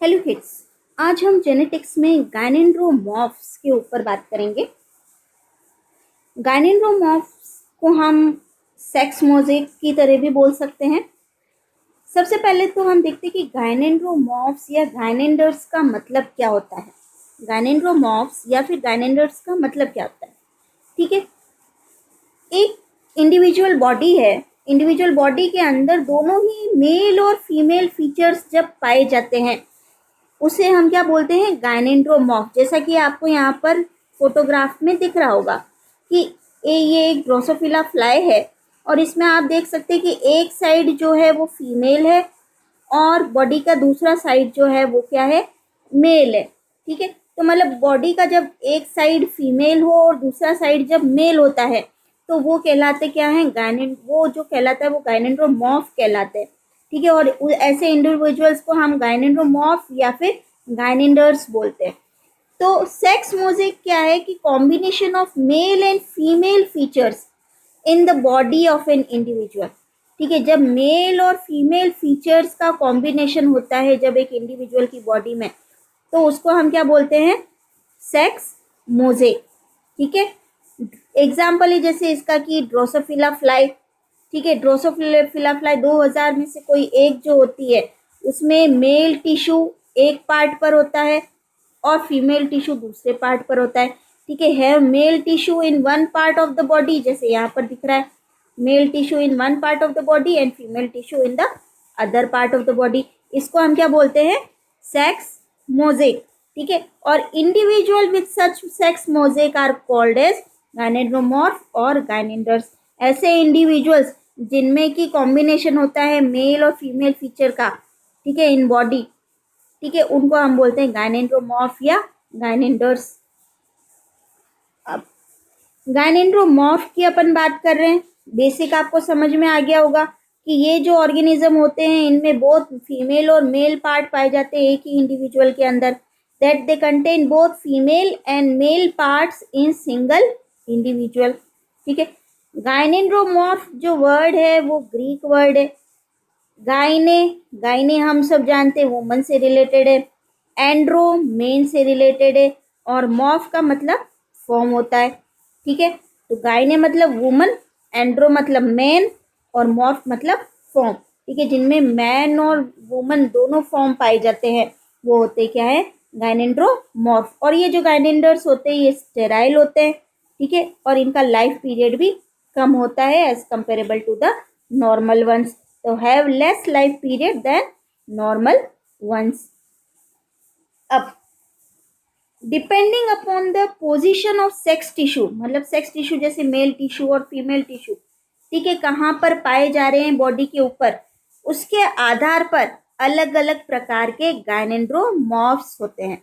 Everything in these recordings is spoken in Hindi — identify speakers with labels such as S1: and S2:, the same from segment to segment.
S1: Hello kids. आज हम जेनेटिक्स में गायनेंड्रोमॉर्फ्स के ऊपर बात करेंगे। गायनेंड्रोमॉर्फ्स को हम सेक्स मोज़ेक की तरह भी बोल सकते हैं। सबसे पहले तो हम देखते हैं कि गायनेंड्रोमॉर्फ्स या गायनेंडर्स का मतलब क्या होता है। गायनेंड्रोमॉर्फ्स या फिर गायनेंडर्स का मतलब क्या होता है, ठीक है। एक इंडिविजुअल बॉडी है, इंडिविजुअल बॉडी के अंदर दोनों ही मेल और फीमेल फीचर्स जब पाए जाते हैं उसे हम क्या बोलते हैं, गायनेंड्रोमॉर्फ। जैसा कि आपको यहाँ पर फोटोग्राफ में दिख रहा होगा कि ये एक ड्रोसोफिला फ्लाई है और इसमें आप देख सकते हैं कि एक साइड जो है वो फीमेल है और बॉडी का दूसरा साइड जो है वो क्या है, मेल है, ठीक है। तो मतलब बॉडी का जब एक साइड फीमेल हो और दूसरा साइड जब मेल होता है तो वो कहलाते क्या है, वो जो कहलाता है वो गायनेंड्रोमॉर्फ कहलाते हैं, ठीक है। और ऐसे इंडिविजुअल्स को हम गायनेंड्रोमॉर्फ या फिर गायनेंडर्स बोलते हैं। तो सेक्स मोज़ेक क्या है कि combination of male and female features in the body of an individual, ठीक है। जब मेल और फीमेल फीचर्स का कॉम्बिनेशन होता है जब एक इंडिविजुअल की बॉडी में, तो उसको हम क्या बोलते हैं, सेक्स मोज़ेक, ठीक है। एग्जाम्पल है जैसे इसका कि ड्रोसोफिला फ्लाई, ठीक है। ड्रोसोफिला फ्लाई 2000 में से कोई एक जो होती है उसमें मेल टिश्यू एक पार्ट पर होता है और फीमेल टिश्यू दूसरे पार्ट पर होता है, ठीक है। Have male tissue in one part of the body, जैसे यहाँ पर दिख रहा है, male tissue in one part of the body and female tissue in the other part of the body. इसको हम क्या बोलते हैं, सेक्स मोज़ेक, ठीक है। और individual with such sex mosaic are called as gynandromorph और गायनेंडर्स। ऐसे इंडिविजुअल्स जिनमें की कॉम्बिनेशन होता है मेल और फीमेल फीचर का, ठीक है, इन बॉडी, ठीक है, उनको हम बोलते हैं गायनेंड्रोमॉर्फ या गायनेंडर्स। अब गायनेंड्रोमॉर्फ की अपन बात कर रहे हैं, बेसिक आपको समझ में आ गया होगा कि ये जो ऑर्गेनिज्म होते हैं इनमें बोथ फीमेल और मेल पार्ट पाए जाते हैं एक ही इंडिविजुअल के अंदर, that they contain both female and male parts in single individual, ठीक है। गायनेंड्रोमॉर्फ जो वर्ड है वो ग्रीक वर्ड है। गायने, गायने हम सब जानते हैं वुमन से रिलेटेड है, एंड्रो मेन से रिलेटेड है और मॉर्फ का मतलब फॉर्म होता है, ठीक है। तो गायने मतलब वुमन, एंड्रो मतलब मैन और मॉर्फ मतलब फॉर्म, ठीक है। जिनमें मैन और वुमन दोनों फॉर्म पाए जाते हैं वो होते क्या है, गायनेंड्रोमॉर्फ। और ये जो गायनेंडर्स होते हैं ये स्टेराइल होते हैं, ठीक है, और इनका लाइफ पीरियड भी कम होता है as comparable to the normal ones, तो have less life period than normal ones. अब depending upon the position of sex tissue, मतलब सेक्स टिश्यू जैसे मेल टिश्यू और फीमेल टिश्यू, ठीक है, कहाँ पर पाए जा रहे हैं बॉडी के ऊपर, उसके आधार पर अलग अलग प्रकार के गायनेंड्रोमॉर्फ्स होते हैं,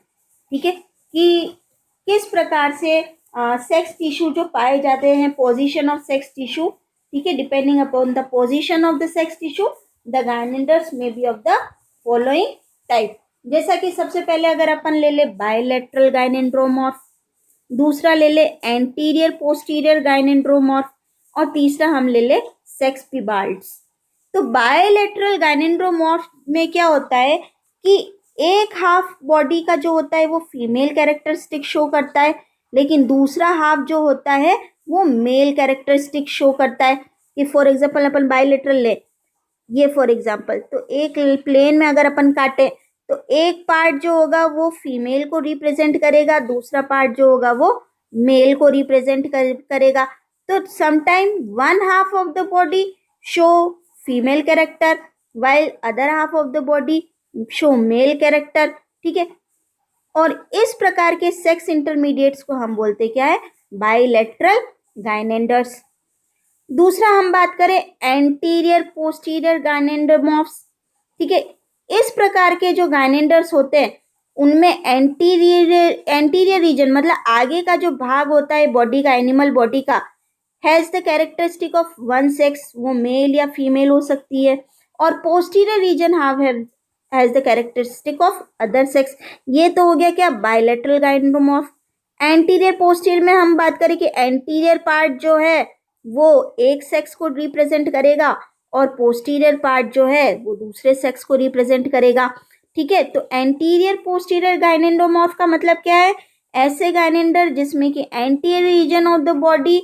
S1: ठीक है। कि किस प्रकार से सेक्स टिश्यू जो पाए जाते हैं, पोजीशन ऑफ सेक्स टिश्यू, ठीक है, depending upon the position of the sex tissue the gynanders may be of the following type. जैसा कि सबसे पहले अगर अपन ले ले बायलैटरल गायनेंड्रोमॉर्फ, दूसरा ले ले एंटीरियर पोस्टीरियर गायनेंड्रोमॉर्फ और तीसरा हम ले ले सेक्स पिबाल्ड्स। तो बायलैटरल गायनेंड्रोमॉर्फ में क्या होता है कि एक हाफ बॉडी का जो होता है वो फीमेल कैरेक्टरिस्टिक शो करता है, लेकिन दूसरा हाफ जो होता है वो मेल कैरेक्टरिस्टिक शो करता है। कि फॉर एग्जाम्पल अपन बायलैटरल ले, ये फॉर एग्जाम्पल, तो एक प्लेन में अगर अपन काटे तो एक पार्ट जो होगा वो फीमेल को रिप्रेजेंट करेगा, दूसरा पार्ट जो होगा वो मेल को रिप्रेजेंट करेगा। तो sometime one half of the body show female character while other half of the body show male character, ठीक है। और इस प्रकार के सेक्स इंटरमीडिएट्स को हम बोलते क्या है, बायलैटरल गायनेंडर्स। दूसरा हम बात करें एंटीरियर पोस्टीरियर गायनेंडरोमॉर्फ्स, ठीक है। इस प्रकार के जो गायनेंडर्स होते हैं उनमें एंटीरियर रीजन मतलब आगे का जो भाग होता है बॉडी का, एनिमल बॉडी का, has the characteristic of one sex, वो मेल या फीमेल हो सकती है, और posterior reason has the characteristic of other sex. ये तो हो गया क्या, बायलैटरल गायनेंडरोमॉर्फ। एंटीरियर पोस्टीरियर में हम बात करें कि एंटीरियर पार्ट जो है वो एक सेक्स को रिप्रेजेंट करेगा और पोस्टीरियर पार्ट जो है वो दूसरे सेक्स को रिप्रेजेंट करेगा। ठीक है, तो एंटीरियर पोस्टीरियर गायनेंडोमॉर्फ का मतलब क्या है? ऐसे गायनेंडर जिसमें कि anterior reason of the body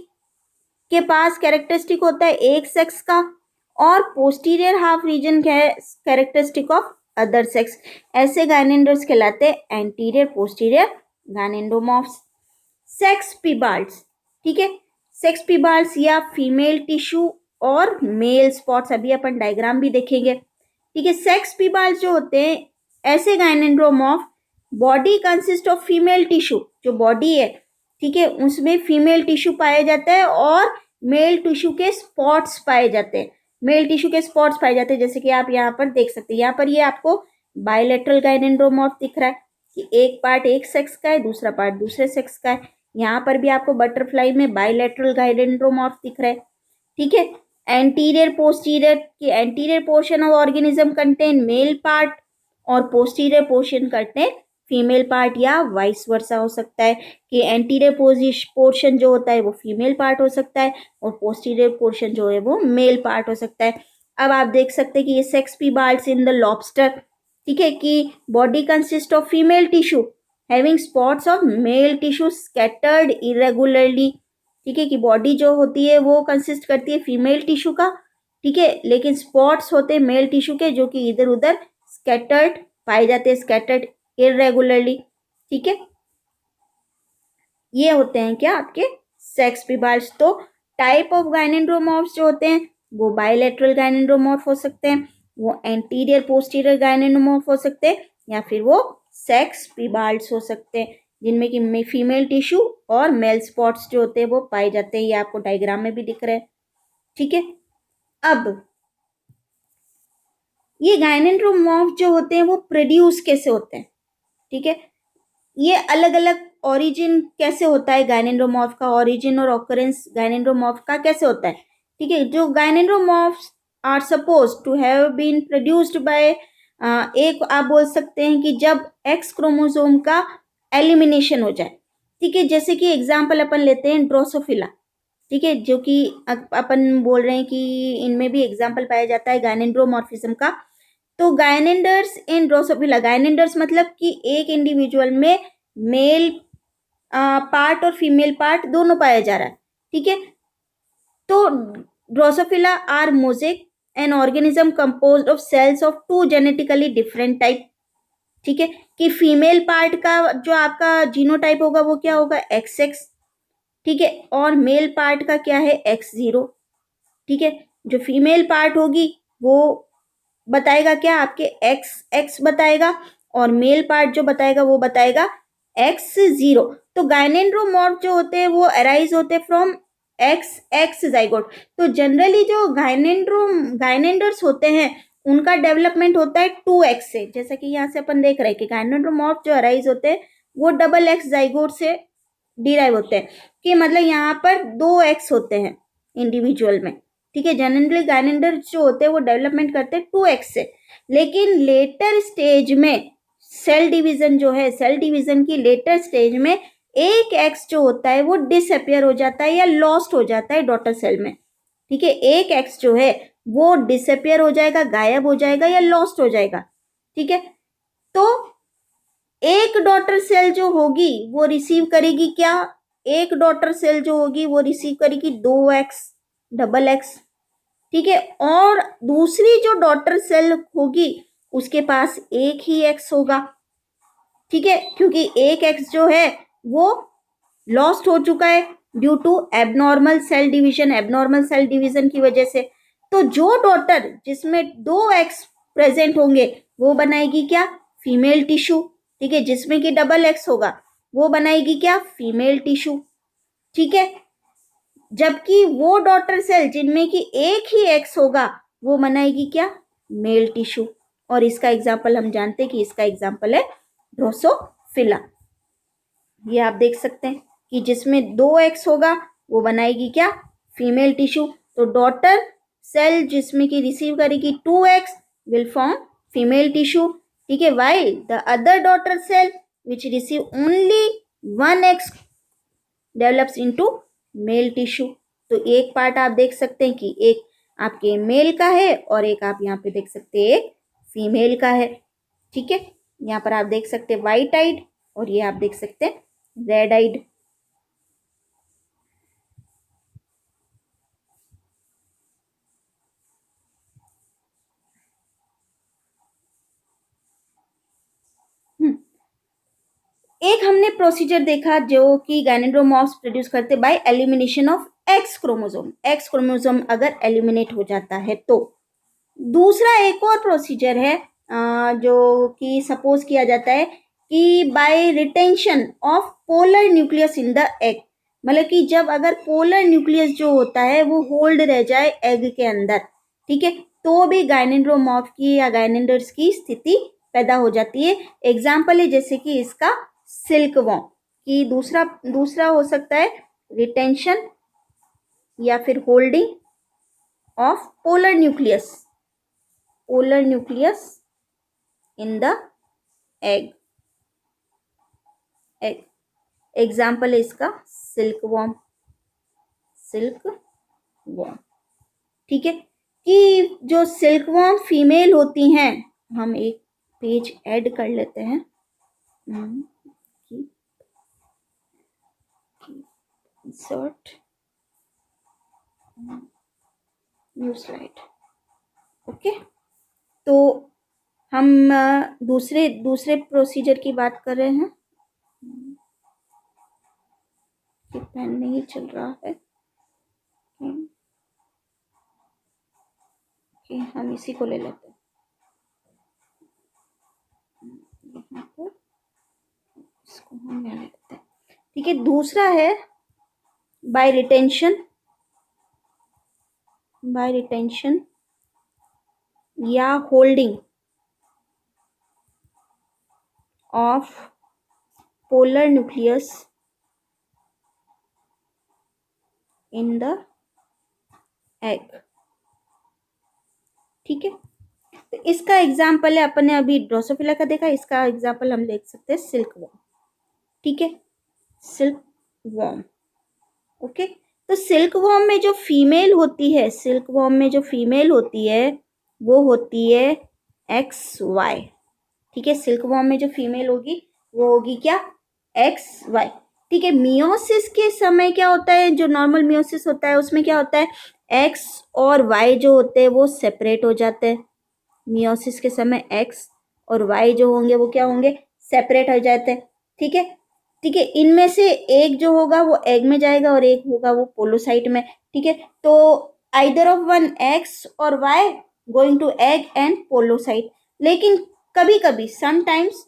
S1: के पास कैरेक्टरिस्टिक होता है एक सेक्स का, और पोस्टीरियर हाफ रीजन क्या है? Characteristic of other sex. ऐसे गायनेंडर्स कहलाते हैं एंटीरियर पोस्टीरियर गायनेंडोमॉर्फ्स। सेक्स पिबाल्स, ठीक है, सेक्स पिबाल्स या फीमेल टिश्यू और मेल स्पॉट्स, अभी अपन डायग्राम भी देखेंगे। ठीक है, सेक्स पिबाल्स जो होते हैं ऐसे gynandromorph, body consist of female tissue, जो बॉडी है, ठीक है, उसमें फीमेल टिश्यू पाया जाता है और मेल टिश्यू के स्पॉट्स पाए जाते हैं। मेल टिश्यू के स्पॉट्स पाए जाते हैं, जैसे कि आप यहाँ पर देख सकते हैं। यहाँ पर ये आपको बायलैटरल गायनेंड्रोमॉर्फ दिख रहा है कि एक पार्ट एक सेक्स का है, दूसरा पार्ट दूसरे सेक्स का है। यहाँ पर भी आपको बटरफ्लाई में बायलैटरल गायनेंड्रोमॉर्फ दिख रहा है। ठीक है, एंटीरियर पोस्टीरियर की anterior portion of organism contain male part और posterior portion contain female part, या वाइस वर्सा हो सकता है कि एंटीरियर पोर्शन जो होता है वो फीमेल पार्ट हो सकता है और पोस्टीरियर पोर्शन जो है वो मेल पार्ट हो सकता है। अब आप देख सकते हैं कि ये सेक्स पिबाल्स इन द लॉबस्टर, ठीक है, कि body consist of female tissue having spots of male tissue scattered irregularly. ठीक है, कि बॉडी जो होती है वो कंसिस्ट करती है फीमेल टिश्यू का, ठीक है, लेकिन स्पॉट्स होते हैं मेल टिश्यू के जो कि इधर उधर स्कैटर्ड पाए जाते हैं, स्कैटर्ड इरेगुलरली। ठीक है, ये होते हैं क्या आपके सेक्स पिबाल्स। तो टाइप ऑफ गायनेंड्रोमॉर्फ्स जो होते हैं वो बायलैटरल गायनेंड्रोमॉर्फ हो सकते हैं, वो एंटीरियर पोस्टीरियर गायनेंड्रोमॉर्फ हो सकते हैं, या फिर वो सेक्स पिबाल्स हो सकते हैं जिनमें कि फीमेल टिश्यू और मेल स्पॉट्स जो होते हैं वो पाए जाते हैं। ये आपको डायग्राम में भी दिख रहा है। ठीक है, अब ये गायनेंड्रोमॉर्फ जो होते हैं वो प्रोड्यूस कैसे होते हैं? ठीक है, ये अलग अलग ओरिजिन कैसे होता है गायनेंड्रोमॉर्फ का, ओरिजिन और ऑकरेंस गायनेंड्रोमॉर्फ का कैसे होता है? ठीक है, जो gynandromorphs are suppose to have been produced by, एक आप बोल सकते हैं कि जब एक्स क्रोमोसोम का एलिमिनेशन हो जाए। ठीक है, जैसे कि एग्जाम्पल अपन लेते हैं ड्रोसोफिला, ठीक है, जो कि अपन बोल रहे हैं कि इनमें भी एग्जाम्पल पाया जाता है गायनेंड्रोमॉर्फिज्म का। तो गायनेंडर्स इन ड्रोसोफिला, गायनेंडर्स मतलब कि एक इंडिविजुअल में मेल पार्ट और फीमेल पार्ट दोनों पाया जा रहा है। ठीक है, तो drosophila are mosaic, an organism composed of cells of two genetically different type. ठीक है, कि फीमेल पार्ट का जो आपका जीनोटाइप होगा वो क्या होगा? XX। ठीक है, और मेल पार्ट का क्या है? X0। ठीक है, जो फीमेल पार्ट होगी वो बताएगा क्या? आपके XX बताएगा, और मेल पार्ट जो बताएगा वो बताएगा X0। तो गायनेंड्रोमॉर्फ जो होते हैं वो अराइज होते फ्रॉम XX जाइगोट। तो जनरली जो गायनेंडर्स होते हैं उनका डेवलपमेंट होता है 2X से, जैसा कि यहाँ से अपन देख रहे हैं कि गायनेंड्रोमॉर्फ जो अराइज होते हैं वो XX जाइगोट से डिराइव होते हैं, कि मतलब यहाँ पर 2X होते हैं इंडिविजुअल में। ठीक है, जनरली गायनेंडर जो होते हैं वो डेवलपमेंट करते हैं 2X से, लेकिन लेटर स्टेज में सेल डिवीजन जो है, सेल डिवीजन की लेटर स्टेज में एक एक्स जो होता है वो डिसअपियर हो जाता है या लॉस्ट हो जाता है डॉटर सेल में। ठीक है, एक एक्स जो है वो डिसअपियर हो जाएगा, गायब हो जाएगा या लॉस्ट हो जाएगा। ठीक है, तो एक डॉटर सेल जो होगी वो रिसीव करेगी क्या? एक डॉटर सेल जो होगी वो रिसीव करेगी 2X, XX। ठीक है, और दूसरी जो डॉटर सेल होगी उसके पास एक ही X होगा। ठीक है, क्योंकि एक X जो है वो लॉस्ट हो चुका है due to abnormal cell division, abnormal cell division की वजह से। तो जो डॉटर जिसमें 2X प्रेजेंट होंगे वो बनाएगी क्या? Female tissue. ठीक है, जिसमें कि XX होगा वो बनाएगी क्या? Female tissue. ठीक है, जबकि वो डॉटर सेल जिनमें कि एक ही X होगा वो बनाएगी क्या? Male tissue. और इसका एग्जाम्पल हम जानते हैं कि इसका एग्जाम्पल है ड्रोसोफिला। ये आप देख सकते हैं कि जिसमें 2X होगा वो बनाएगी क्या? Female tissue. तो डॉटर सेल जिसमें कि रिसीव करेगी 2X will form female tissue. ठीक है, while the other daughter cell which receive only 1X develops into male tissue. तो एक पार्ट आप देख सकते हैं कि एक आपके मेल का है और एक आप यहाँ पे देख सकते हैं एक फीमेल का है। ठीक है, यहाँ पर आप देख सकते हैं वाइट आइड और ये आप देख सकते हैं रेड आइड। एक हमने प्रोसीजर देखा जो कि गायनेंड्रोमॉर्फ्स प्रोड्यूस करते by elimination of x chromosome. X chromosome अगर एलिमिनेट हो जाता है तो दूसरा एक और प्रोसीजर है जो कि सपोज किया जाता है कि by retention of polar nucleus in the egg, मतलब कि जब अगर पोलर न्यूक्लियस जो होता है वो होल्ड रह जाए एग के अंदर, ठीक है, तो भी गायनेंड्रोमॉर्फ की या गायनेंडर्स की स्थिति पैदा हो जाती है। एग्जाम्पल है जैसे कि इसका सिल्कवॉर्म, कि दूसरा दूसरा हो सकता है रिटेंशन या फिर holding of polar nucleus in the egg। Example है इसका सिल्कवॉर्म। ठीक है, कि जो सिल्कवॉर्म फीमेल होती हैं, हम एक पेज ऐड कर लेते हैं, इंसर्ट न्यू स्लाइड। ओके, तो हम दूसरे प्रोसीजर की बात कर रहे हैं। कि पेन नहीं चल रहा है, कि हम इसी को ले लेते हैं। यहाँ पर इसको हम ले लेते हैं। ठीक है, दूसरा है बाय रिटेंशन या holding of polar nucleus in the egg. ठीक है, तो इसका एग्जाम्पल है, अपन ने अभी ड्रोसोफिला का देखा, इसका एग्जाम्पल हम देख सकते हैं सिल्कवॉर्म। ठीक है, सिल्कवॉर्म। ओके, तो सिल्कवॉर्म में जो फीमेल होती है, वो होती है XY। ठीक है, सिल्कवॉर्म में जो फीमेल होगी वो होगी क्या, XY। ठीक है, मियोसिस के समय क्या होता है, जो नॉर्मल मियोसिस होता है उसमें क्या होता है, X और Y जो होते हैं वो सेपरेट हो जाते हैं। मियोसिस के समय X और Y जो होंगे वो क्या होंगे, सेपरेट हो जाते हैं। ठीक है, इनमें से एक जो होगा वो एग में जाएगा और एक होगा वो पोलोसाइट में। ठीक है, तो आइदर ऑफ वन X और Y going to egg and polocyte. लेकिन कभी कभी sometimes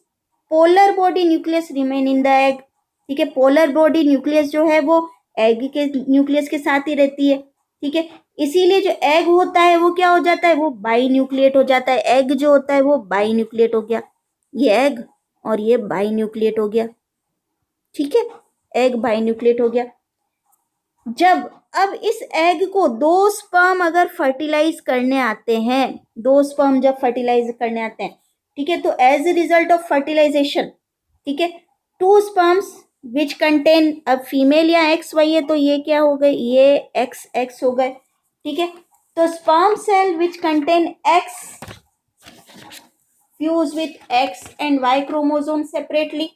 S1: polar body nucleus remain in the egg. ठीक है, पोलर बॉडी न्यूक्लियस जो है वो एग के न्यूक्लियस के साथ ही रहती है। ठीक है, इसीलिए जो एग होता है वो क्या हो जाता है, वो बाई न्यूक्लिएट हो जाता है। एग जो होता है वो बाई न्यूक्लिएट हो गया, ये एग और ये बाई न्यूक्लिएट हो गया। ठीक है, एग बाई न्यूक्लिएट हो गया। जब अब इस एग को दो स्पर्म अगर फर्टिलाइज करने आते हैं, जब फर्टिलाइज करने आते हैं, ठीक है, तो as a result of fertilization, ठीक है, टू स्पर्म्स विच कंटेन, अब फीमेल या XY है तो ये क्या हो गए, ये XX हो गए। ठीक है, तो sperm cell which contain X fuse with X and Y chromosome separately.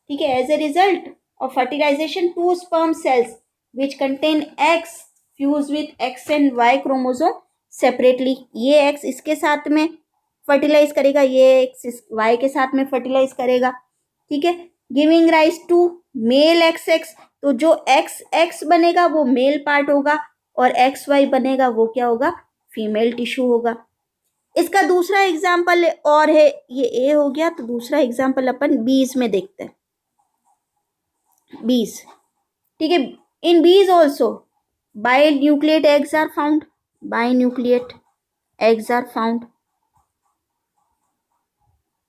S1: ठीक है, as a result of fertilization, two sperm cells which contain X fuse with X and Y chromosome separately। ये X इसके साथ में फर्टिलाइज करेगा, ये X Y के साथ में फर्टिलाइज करेगा। ठीक है, giving rise to male XX। तो जो XX बनेगा वो मेल पार्ट होगा और XY बनेगा वो क्या होगा, फीमेल टिश्यू होगा। इसका दूसरा एग्जाम्पल और है, ये A हो गया, तो दूसरा एग्जाम्पल अपन बीज में देखते हैं। बीज, ठीक है, इन बीज also binucleate eggs are found,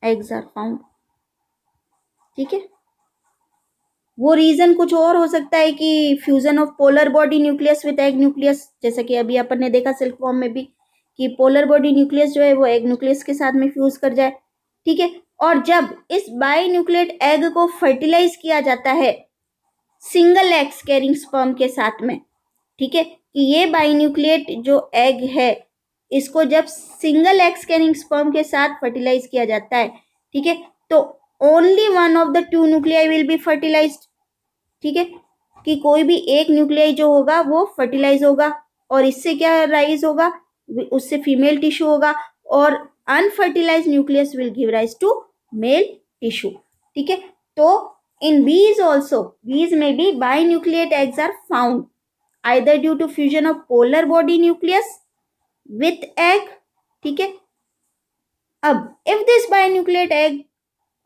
S1: eggs are found। ठीक है, वो रीजन कुछ और हो सकता है कि fusion of polar body nucleus with egg nucleus, जैसा कि अभी अपन ने देखा सिल्कवॉर्म में भी कि पोलर बॉडी न्यूक्लियस जो है वो एग न्यूक्लियस के साथ में फ्यूज कर जाए। ठीक है, और जब इस बाइन्यूक्लिएट एग को फर्टिलाइज किया जाता है सिंगल एक्स कैरिंग स्पर्म के साथ में, ठीक है, कि ये बाइन्यूक्लिएट जो एग है इसको जब सिंगल एग्स कैरिंग स्पर्म के साथ फर्टिलाइज किया जाता है, ठीक है, तो only one of the two nuclei will be fertilized, ठीक है, कि कोई भी एक न्यूक्लियाई जो होगा वो फर्टिलाइज होगा और इससे क्या राइज होगा, उससे फीमेल टिश्यू होगा और unfertilize nucleus will give rise to male tissue, ठीक है। तो इन bees also, bees में भी binucleate eggs are found either due to fusion of polar body nucleus with egg, ठीक है। अब if this binucleate egg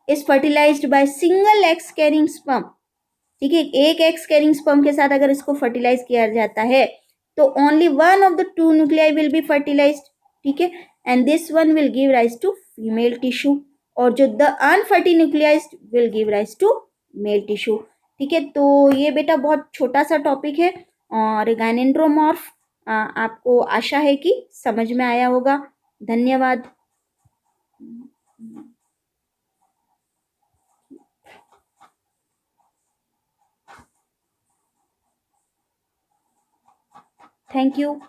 S1: is fertilized by single egg carrying sperm, ठीक है, एक एक्स कैरिंग स्पर्म के साथ अगर इसको फर्टिलाइज किया जाता है तो only one of the two nuclei will be fertilized, ठीक है, and this one will give rise to female tissue और जो the unfertilized nuclei will give rise to male tissue, ठीक है। तो ये बेटा बहुत छोटा सा टॉपिक है और गाइनेंड्रोमॉर्फ आपको आशा है कि समझ में आया होगा। धन्यवाद। Thank you.